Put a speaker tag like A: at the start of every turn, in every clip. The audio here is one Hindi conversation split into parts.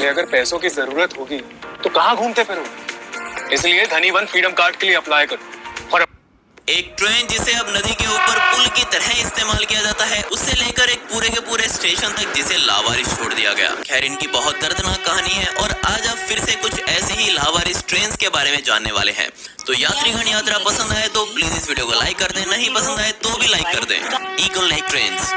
A: कि अगर पैसों की जरूरत होगी तो कहाँ घूमते फिरोगे। इसलिए धनी वन फ्रीडम कार्ड के लिए अप्लाई करो। और
B: एक ट्रेन जिसे अब नदी के ऊपर पुल की तरह इस्तेमाल किया जाता है, उससे लेकर एक पूरे के पूरे स्टेशन तक जिसे लावारिस छोड़ दिया गया। खैर, इनकी बहुत दर्दनाक कहानी है और आज आप फिर से कुछ ऐसे ही लावारिस ट्रेन के बारे में जानने वाले हैं। तो यात्रीगण, यात्रा पसंद आए तो प्लीज इस वीडियो को लाइक कर दें, नहीं पसंद आए तो भी लाइक कर दें। Eagle lake trains.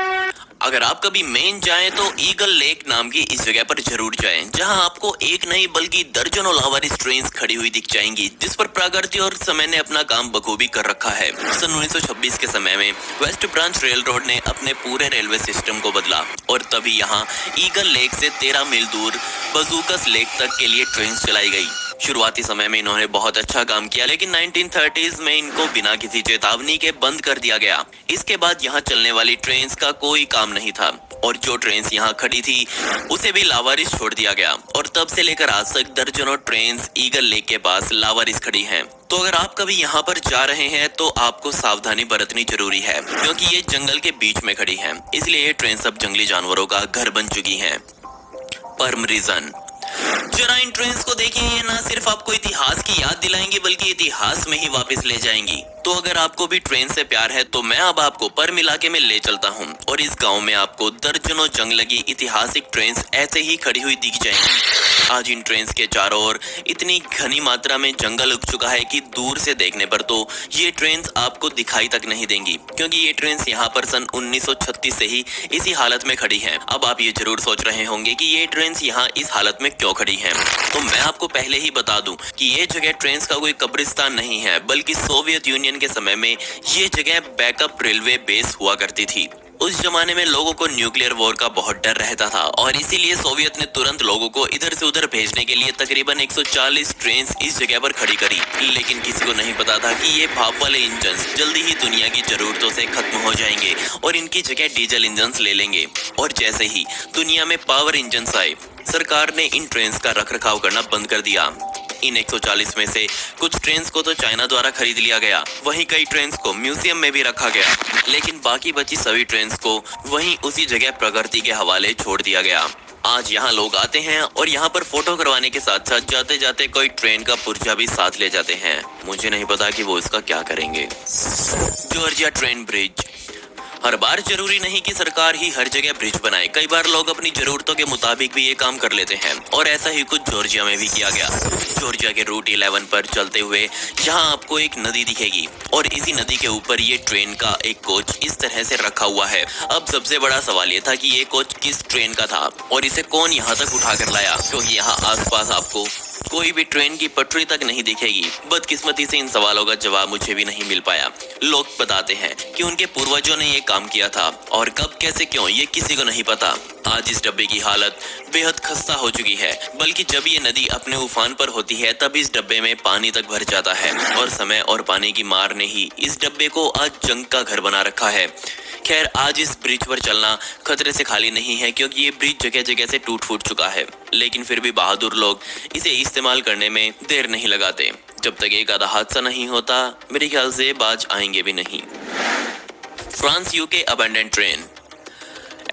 B: अगर आप कभी मेन जाएं तो ईगल लेक नाम की इस जगह पर जरूर जाएं, जहां आपको एक नहीं बल्कि दर्जनों लावारिस ट्रेन्स खड़ी हुई दिख जाएंगी, जिस पर प्रकृति और समय ने अपना काम बखूबी कर रखा है। सन 1926 के समय में वेस्ट ब्रांच रेल रोड ने अपने पूरे रेलवे सिस्टम को बदला और तभी यहाँ ईगल लेक से 13 मील दूर बजूकस लेक तक के लिए ट्रेन चलाई गई। शुरुआती समय में इन्होंने बहुत अच्छा काम किया, लेकिन 1930s में इनको बिना किसी चेतावनी के बंद कर दिया गया। इसके बाद यहाँ चलने वाली ट्रेन्स का कोई काम नहीं था और जो ट्रेन्स यहाँ खड़ी थी उसे भी लावारिस छोड़ दिया गया और तब से लेकर आज तक दर्जनों ट्रेन्स ईगल लेक के पास लावारिस खड़ी हैं। तो अगर आप कभी यहाँ पर जा रहे हैं तो आपको सावधानी बरतनी जरूरी है, क्योंकि ये जंगल के बीच में खड़ी है, इसलिए ये ट्रेन सब जंगली जानवरों का घर बन चुकी है। परम रीजन। जरा इन ट्रेन्स को देखिए, ये ना सिर्फ आपको इतिहास की याद दिलाएंगी बल्कि इतिहास में ही वापस ले जाएंगी। तो अगर आपको भी ट्रेन से प्यार है तो मैं अब आपको परम इलाके में ले चलता हूँ और इस गांव में आपको दर्जनों जंग लगी ऐतिहासिक ट्रेन्स ऐसे ही खड़ी हुई दिख जाएंगी। आज इन ट्रेन्स के चारों ओर इतनी घनी मात्रा में जंगल उग चुका है कि दूर से देखने पर तो ये ट्रेन्स आपको दिखाई तक नहीं देंगी, क्योंकि ये ट्रेन्स यहाँ पर सन 1936 से ही इसी हालत में खड़ी हैं। अब आप ये जरूर सोच रहे होंगे कि ये ट्रेन्स यहाँ इस हालत में क्यों खड़ी हैं। तो मैं आपको पहले ही बता दूं कि ये जगह ट्रेन्स का कोई कब्रिस्तान नहीं है, बल्कि सोवियत यूनियन के समय में ये जगह बैकअप रेलवे बेस हुआ करती थी। उस जमाने में लोगों को न्यूक्लियर वॉर का बहुत डर रहता था और इसीलिए सोवियत ने तुरंत लोगों को इधर से उधर भेजने के लिए तकरीबन 140 ट्रेन इस जगह पर खड़ी करी। लेकिन किसी को नहीं पता था कि ये भाप वाले इंजन जल्दी ही दुनिया की जरूरतों से खत्म हो जाएंगे और इनकी जगह डीजल इंजन ले लेंगे। और जैसे ही दुनिया में पावर इंजन आए, सरकार ने इन ट्रेन का रखरखाव करना बंद कर दिया। इन 140 में से कुछ ट्रेन्स को तो चाइना द्वारा खरीद लिया गया, वहीं कई ट्रेन्स को म्यूजियम में भी रखा गया, लेकिन बाकी बची सभी ट्रेन्स को वहीं उसी जगह प्रकृति के हवाले छोड़ दिया गया। आज यहाँ लोग आते हैं और यहाँ पर फोटो करवाने के साथ साथ जाते जाते कोई ट्रेन का पुर्जा भी साथ ले जाते हैं। मुझे नहीं पता कि वो इसका क्या करेंगे। Georgia train bridge. हर बार जरूरी नहीं कि सरकार ही हर जगह ब्रिज बनाए, कई बार लोग अपनी जरूरतों के मुताबिक भी ये काम कर लेते हैं और ऐसा ही कुछ जॉर्जिया में भी किया गया। जॉर्जिया के रूट 11 पर चलते हुए यहाँ आपको एक नदी दिखेगी और इसी नदी के ऊपर ये ट्रेन का एक कोच इस तरह से रखा हुआ है। अब सबसे बड़ा सवाल ये था कि ये कोच किस ट्रेन का था और इसे कौन यहाँ तक उठा कर लाया, क्योंकि यहाँ आसपास आपको कोई भी ट्रेन की पटरी तक नहीं दिखेगी। बदकिस्मती से इन सवालों का जवाब मुझे भी नहीं मिल पाया। लोग बताते हैं कि उनके पूर्वजों ने ये काम किया था और कब कैसे क्यों ये किसी को नहीं पता। आज इस डब्बे की हालत बेहद खस्ता हो चुकी है, बल्कि जब ये नदी अपने उफान पर होती है तब इस डब्बे में पानी तक भर जाता है और समय और पानी की मार ने ही इस डब्बे को आज जंग का घर बना रखा है। खैर, आज इस ब्रिज पर चलना खतरे से खाली नहीं है, क्योंकि ये ब्रिज जगह जगह से टूट फूट चुका है, लेकिन फिर भी बहादुर लोग इसे इस्तेमाल करने में देर नहीं लगाते। जब तक एक आधा हादसा नहीं होता, मेरे ख्याल से बाज आएंगे भी नहीं। France UK abandon train.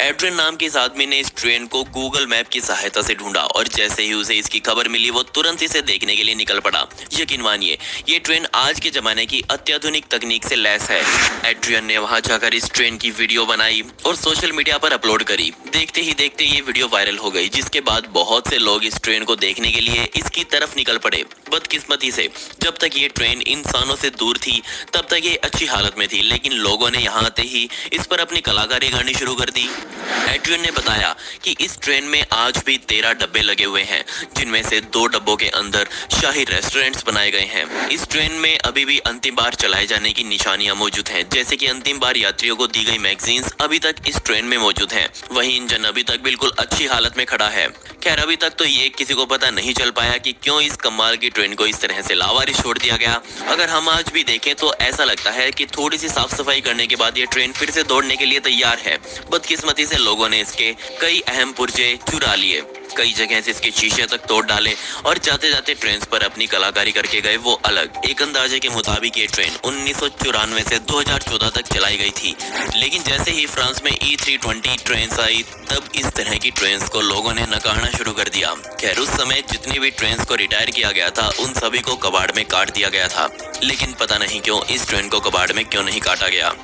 B: Adrian नाम के इस आदमी ने इस ट्रेन को गूगल मैप की सहायता से ढूंढा और जैसे ही उसे इसकी खबर मिली वो तुरंत इसे देखने के लिए निकल पड़ा। यकीन मानिए, ये ट्रेन आज के जमाने की अत्याधुनिक तकनीक से लैस है। एड्रियन ने वहां जाकर इस ट्रेन की वीडियो बनाई और सोशल मीडिया पर अपलोड करी। देखते ही देखते ये वीडियो वायरल हो गई, जिसके बाद बहुत से लोग इस ट्रेन को देखने के लिए इसकी तरफ निकल पड़े। बदकिस्मती से जब तक ये ट्रेन इंसानों से दूर थी तब तक ये अच्छी हालत में थी, लेकिन लोगों ने यहाँ आते ही इस पर अपनी कलाकारी करनी शुरू कर दी। एड्रियन ने बताया कि इस ट्रेन में आज भी 13 डब्बे लगे हुए हैं, जिनमें से 2 डब्बों के अंदर शाही रेस्टोरेंट्स बनाए गए हैं। इस ट्रेन में अभी भी अंतिम बार चलाए जाने की निशानियां मौजूद हैं, जैसे कि अंतिम बार यात्रियों को दी गई मैगजीन्स अभी तक इस ट्रेन में मौजूद हैं। वहीं इंजन अभी तक बिल्कुल अच्छी हालत में खड़ा है। खैर, अभी तक तो ये किसी को पता नहीं चल पाया कि क्यों इस कमाल की ट्रेन को इस तरह से लावारिस छोड़ दिया गया। अगर हम आज भी देखें तो ऐसा लगता है कि थोड़ी सी साफ सफाई करने के बाद ये ट्रेन फिर से दौड़ने के लिए तैयार है। बदकिस्मती से लोगों ने इसके कई अहम पुर्जे चुरा लिए। कई जगह से इसके शीशे तक तोड़ डाले और जाते जाते ट्रेन पर अपनी कलाकारी करके गए वो अलग। एक अंदाजे के मुताबिक ये ट्रेन 1994 से 2014 तक चलाई गई थी, लेकिन जैसे ही फ्रांस में E320 ट्रेन आई तब इस तरह की ट्रेन को लोगों ने नकारना शुरू कर दिया। खैर उस समय जितनी भी ट्रेन को रिटायर किया गया था उन सभी को कबाड़ में काट दिया गया था, लेकिन पता नहीं क्यों इस ट्रेन को कबाड़ में क्यों नहीं काटा गया।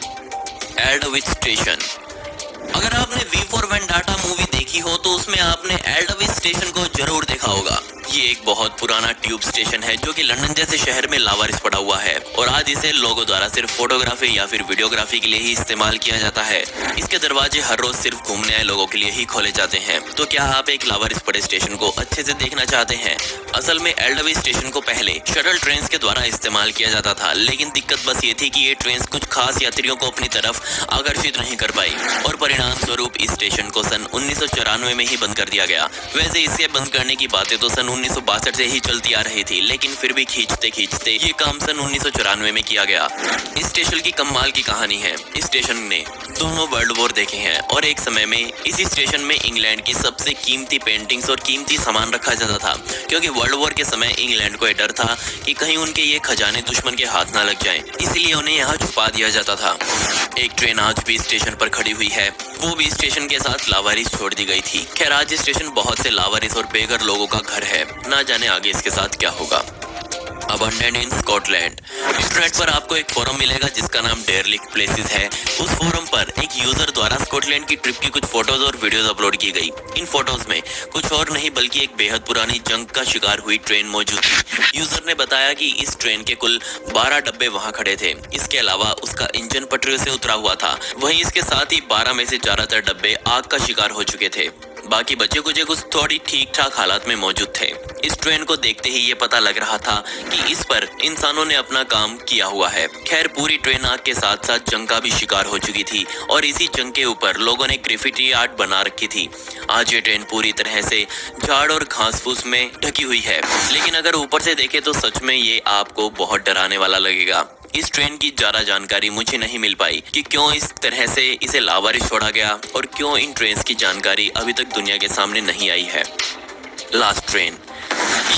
B: Aldwych station. अगर आपने वी फॉर वेंडाटा मूवी देखी हो तो उसमें आपने एल्डविच स्टेशन को जरूर देखा होगा। ये एक बहुत पुराना ट्यूब स्टेशन है जो कि लंदन जैसे शहर में लावारिस पड़ा हुआ है और आज इसे लोगों द्वारा सिर्फ फोटोग्राफी या फिर वीडियोग्राफी के लिए ही इस्तेमाल किया जाता है। इसके दरवाजे हर रोज सिर्फ घूमने आए लोगों के लिए ही खोले जाते हैं। तो क्या आप एक लावारिस पड़े स्टेशन को अच्छे से देखना चाहते हैं? असल में एल्डविच स्टेशन को पहले शटल ट्रेन के द्वारा इस्तेमाल किया जाता था, लेकिन दिक्कत बस ये थी कि ये ट्रेन कुछ खास यात्रियों को अपनी तरफ आकर्षित नहीं कर पाई और परिणाम स्वरूप इस स्टेशन को सन 1994 में ही बंद कर दिया गया। वैसे इसे बंद करने की बातें तो सन 1962 से ही चलती आ रही थी, लेकिन फिर भी खींचते खींचते ये काम सन 1994 में किया गया। इस स्टेशन की कमाल की कहानी है। इस स्टेशन ने दोनों वर्ल्ड वॉर देखे हैं और एक समय में इसी स्टेशन में इंग्लैंड की सबसे कीमती पेंटिंग्स और कीमती सामान रखा जाता था, क्योंकि वर्ल्ड वॉर के समय इंग्लैंड को डर था कि कहीं उनके ये खजाने दुश्मन के हाथ ना लग जाएं, इसलिए उन्हें यहाँ छुपा दिया जाता था। एक ट्रेन आज भी स्टेशन पर खड़ी हुई है, वो भी स्टेशन के साथ लावारिस छोड़ दी गई थी। खैर आज स्टेशन बहुत से लावारिस और बेघर लोगों का घर है, ना जाने आगे इसके साथ क्या होगा। अबंडेंट इन स्कॉटलैंड। इंटरनेट पर आपको एक फोरम मिलेगा जिसका नाम डेरलिक्ट प्लेसेस है। उस फोरम पर एक यूजर द्वारा स्कॉटलैंड की ट्रिप की कुछ फोटोज और वीडियोस अपलोड की गई। इन फोटोज में कुछ और नहीं बल्कि एक बेहद पुरानी जंग का शिकार हुई ट्रेन मौजूद थी। यूजर ने बताया कि इस ट्रेन के कुल 12 डब्बे वहां खड़े थे। इसके अलावा उसका इंजन पटरियों से उतरा हुआ था। वहीं इसके साथ ही 12 में से ज्यादातर डब्बे आग का शिकार हो चुके थे, बाकी बचे कुछ थोड़ी ठीक ठाक हालात में मौजूद थे। इस ट्रेन को देखते ही ये पता लग रहा था कि इस पर इंसानों ने अपना काम किया हुआ है। खैर पूरी ट्रेन आग के साथ साथ जंग का भी शिकार हो चुकी थी और इसी जंग के ऊपर लोगों ने ग्रेफिटी आर्ट बना रखी थी। आज ये ट्रेन पूरी तरह से झाड़ और घास फूस में ढकी हुई है, लेकिन अगर ऊपर से देखे तो सच में ये आपको बहुत डराने वाला लगेगा। इस ट्रेन की ज्यादा जानकारी मुझे नहीं मिल पाई कि क्यों इस तरह से इसे लावारिस छोड़ा गया और क्यों इन ट्रेन की जानकारी अभी तक दुनिया के सामने नहीं आई है। Last train.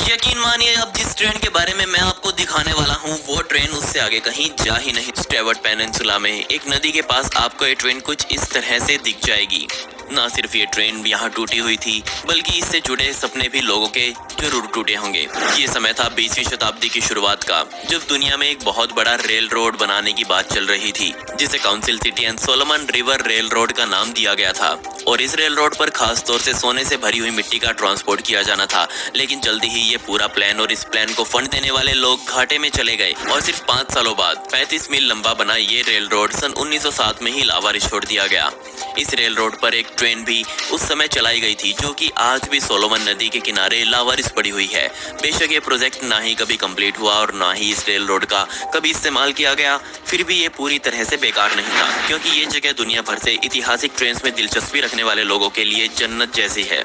B: यकीन मानिए अब जिस ट्रेन के बारे में मैं आपको दिखाने वाला हूँ वो ट्रेन उससे आगे कहीं जा ही नहीं। स्टेवर्ट पेनिनसुला में एक नदी के पास आपको ये ट्रेन कुछ इस तरह से दिख जाएगी। ना सिर्फ ये ट्रेन यहाँ टूटी हुई थी बल्कि इससे जुड़े सपने भी लोगों के जरूर टूटे होंगे। ये समय था 20वीं शताब्दी की शुरुआत का, जब दुनिया में एक बहुत बड़ा रेल रोड बनाने की बात चल रही थी, जिसे council city and Solomon river rail road का नाम दिया गया था। और इस रेल रोड पर खास तौर से सोने से भरी हुई मिट्टी का ट्रांसपोर्ट किया जाना था, लेकिन जल्दी ही ये पूरा प्लान और इस प्लान को फंड देने वाले लोग घाटे में चले गए और सिर्फ 5 सालों बाद 35 मील लंबा बना ये रेल रोड सन 1907 में ही लावारिस छोड़ दिया गया। इस रेल रोड पर एक ट्रेन भी उस समय चलाई गई थी जो कि आज भी सोलोमन नदी के किनारे लावारिस पड़ी हुई है। बेशक ये प्रोजेक्ट ना ही कभी कंप्लीट हुआ और ना ही इस रेल रोड का कभी इस्तेमाल किया गया, फिर भी ये पूरी तरह से बेकार नहीं था, क्योंकि ये जगह दुनिया भर से ऐतिहासिक ट्रेन में दिलचस्पी रखने वाले लोगों के लिए जन्नत जैसी है।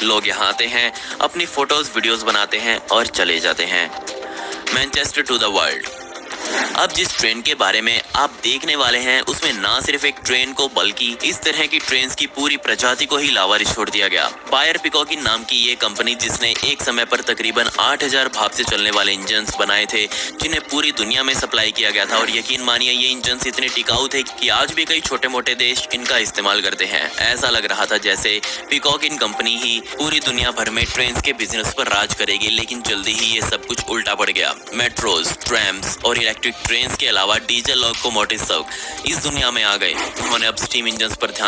B: लोग यहाँ आते हैं, अपनी फोटोज वीडियोस बनाते हैं और चले जाते हैं। Manchester to the world. अब जिस ट्रेन के बारे में आप देखने वाले हैं उसमें ना सिर्फ एक ट्रेन को बल्कि इस तरह की ट्रेन की पूरी प्रजाति को ही लावारिस छोड़ दिया गया। बायर पिकॉकिन नाम की ये कंपनी जिसने एक समय पर तकरीबन 8000 भाप से चलने वाले इंजन बनाए थे, जिन्हें पूरी दुनिया में सप्लाई किया गया था। और यकीन मानिए ये इंजन इतने टिकाऊ थे कि आज भी कई छोटे मोटे देश इनका इस्तेमाल करते हैं। ऐसा लग रहा था जैसे पिकॉकिन कंपनी ही पूरी दुनिया भर में ट्रेन के बिजनेस पर राज करेगी, लेकिन जल्दी ही ये सब कुछ उल्टा पड़ गया। मेट्रोज, ट्रैम्स और इलेक्ट्रिक ट्रेन के अलावा डीजल लोकोमोटिव सब इस दुनिया में आ गए। उन्होंने अब स्टीम इंजन पर ध्यान